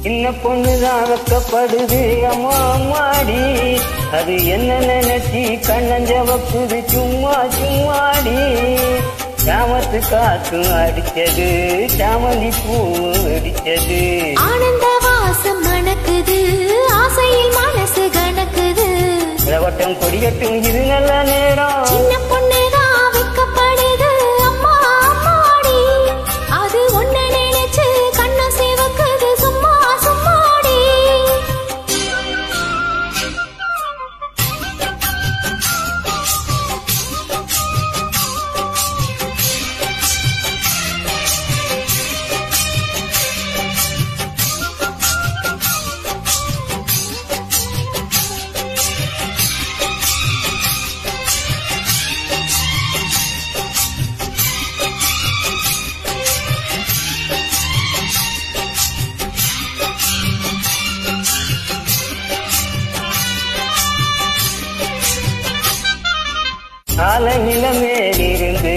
சின்ன பொண்ணுதான் வெக்கப்படுது அம்மா அம்மாடி, அது என்ன நினைச்சி கண்ணஞ்சவக்குது சும்மா சும்மாடி. சாமத்து காத்து அடிச்சது சாமந்தி பூ அடிச்சது, ஆனந்த வாசம் மணக்குது ஆசையில் மனசு கணக்குது. வட்டம் கொடிகட்டும் இது நல்ல நேரம், சின்ன பொண்ணுதான் வெக்கப்படுது அம்மா அம்மாடி, அது ஒன்ன நினைச்சு கண்ணு சிவக்குது சும்மா சும்மாடி. ஆலநில மேலிருந்து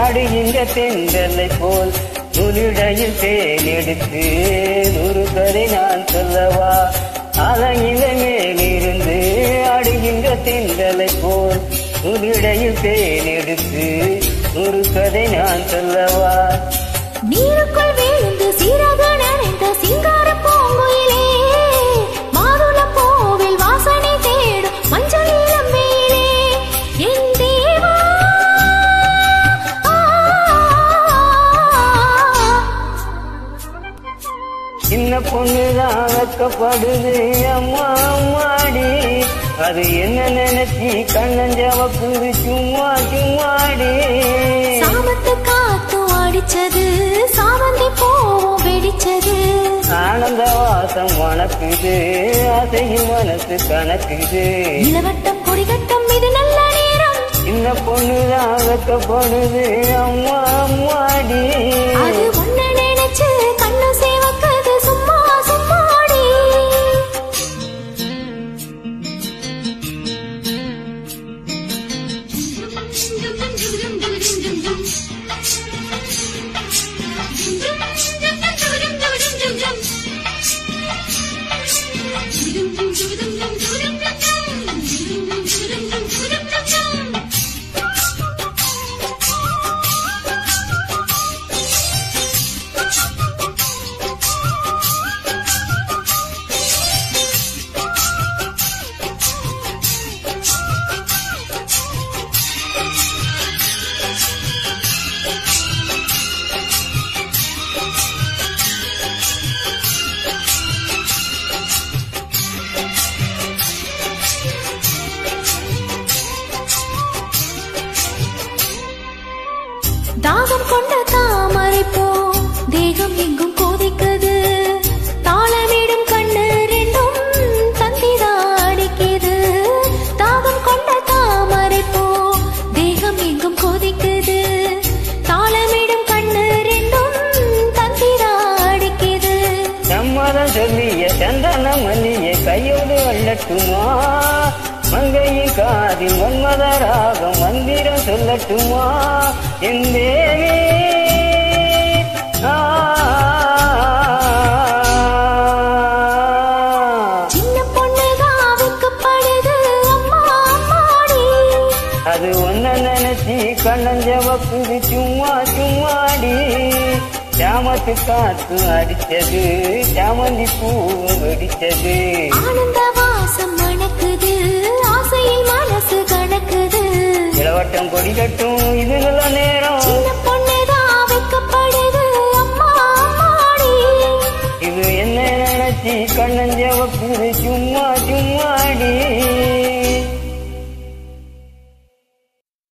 அடுகின்ற தென்றலை போல் நுனிடையில் தேனெடுத்து நூறு கதை நான் சொல்லவா. ஆலநில மேலிருந்து அடுகின்ற தென்றலை போல் நுனிடையில் தேனெடுத்து நூறு கதை நான் சொல்லவா. நீருக்குள் விழுந்து சீரக நனைந்த சிங்கார பூங்குயிலே, மாதுள பூவில் வாசனை தேடும் மஞ்சள் இளம்பேலே, என் தேவா. சின்ன பொண்ணுதான் வெக்கப்படுது அம்மா அம்மாடி, அது என்ன நினைச்சி கண்ணஞ்சவக்குது சும்மா சும்மாடி. சாமத்து காத்து அடிச்சது சாமந்தி பூவும் வெடிச்சது, ஆனந்த வாசம் மணக்குது ஆசையில் மனசு கணக்குது. இளவட்டம் கொடிகட்டம் இது நல்ல நேரம், சின்ன பொண்ணுதான் வெக்கப்படுது அம்மா அம்மாடி, அது ஒன்ன நினைச்சு கண்ணு சேவக்குது சும்மா சும்மாடி. தாகம் கொண்ட தாமரை போ தேகம் எங்கும் கோதிக்குது, தாளமிடும் கண்ணு ரெண்டும் தந்திதா அடிக்குது. தாகம் கொண்ட தாமரை போ தேகம் எங்கும் கோதிக்குது, தாளமிடும் கண்ணு ரெண்டும் தந்திதா அடிக்குது. சம்மதம் சொல்லிய சந்தன மல்லிய கையோடு அள்ளட்டுமா, மங்கையின் காதில் மன்மத ராகம் மந்திரம் சொல்லட்டுமா. என் தேவி சின்ன பொண்ணுதான் வெக்கப்படுது அம்மா அம்மாடி, அது ஒன்ன நினைச்சி கண்ணஞ்சவக்குது சும்மா சும்மாடி. சாமத்து காத்து அடிச்சது சாமந்தி பூ வெடிச்சது, ஆனந்த வாசம் மணக்குது ஆசையில் மனசு கணக்குது. இளவட்டம் கொடிகட்டும் இது நல்ல நேரம்,